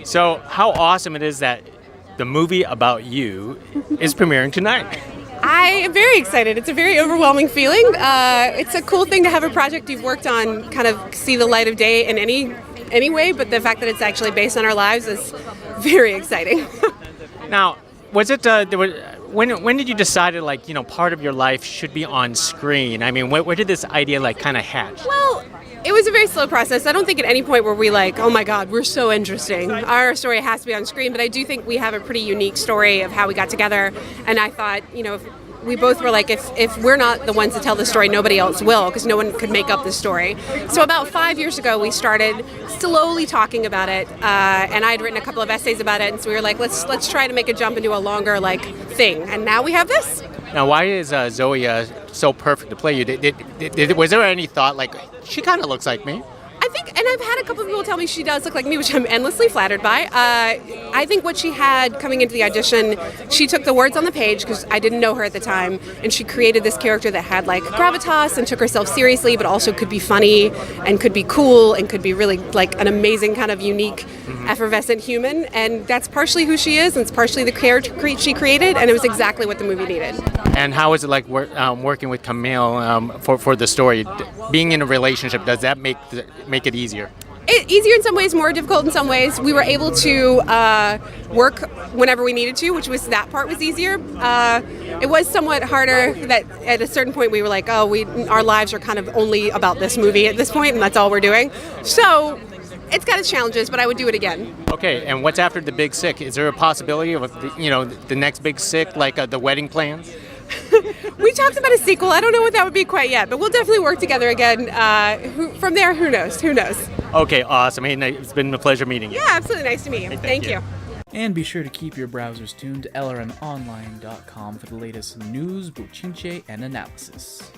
So, how awesome it is that the movie about you is premiering tonight. I am very excited. It's a very overwhelming feeling. It's a cool thing to have a project you've worked on kind of see the light of day in any way, but the fact that it's actually based on our lives is very exciting. Now, was it when did you decide that part of your life should be on screen? I mean, where did this idea kind of hatch? Well, it was a very slow process. I don't think at any point were we oh my God, we're so interesting. Our story has to be on screen, but I do think we have a pretty unique story of how we got together. And I thought, if we both were if we're not the ones to tell the story, nobody else will, because no one could make up the story. So about 5 years ago, we started slowly talking about it, and I had written a couple of essays about it, and so we were let's try to make a jump into a longer thing. And now we have this. Now, why is Zoe so perfect to play you? Was there any thought she kind of looks like me? I think, and I've had a couple of people tell me she does look like me, which I'm endlessly flattered by. I think what she had coming into the audition, she took the words on the page, because I didn't know her at the time, and she created this character that had gravitas and took herself seriously, but also could be funny and could be cool and could be really an amazing kind of unique, effervescent human. And that's partially who she is, and it's partially the character she created, and it was exactly what the movie needed. And how is it working with Camille for the story? Being in a relationship, does that make it easier? Easier in some ways, more difficult in some ways. We were able to work whenever we needed to, that part was easier. It was somewhat harder that at a certain point we were our lives are kind of only about this movie at this point, and that's all we're doing. So it's got its challenges, but I would do it again. Okay, and what's after the Big Sick? Is there a possibility of the next Big Sick, the wedding plans? We talked about a sequel. I don't know what that would be quite yet, but we'll definitely work together again. From there, who knows? Who knows? Okay, awesome. Hey, it's been a pleasure meeting you. Yeah, absolutely. Nice to meet you. Hey, thank you. And be sure to keep your browsers tuned to lrmonline.com for the latest news, bochinche, and analysis.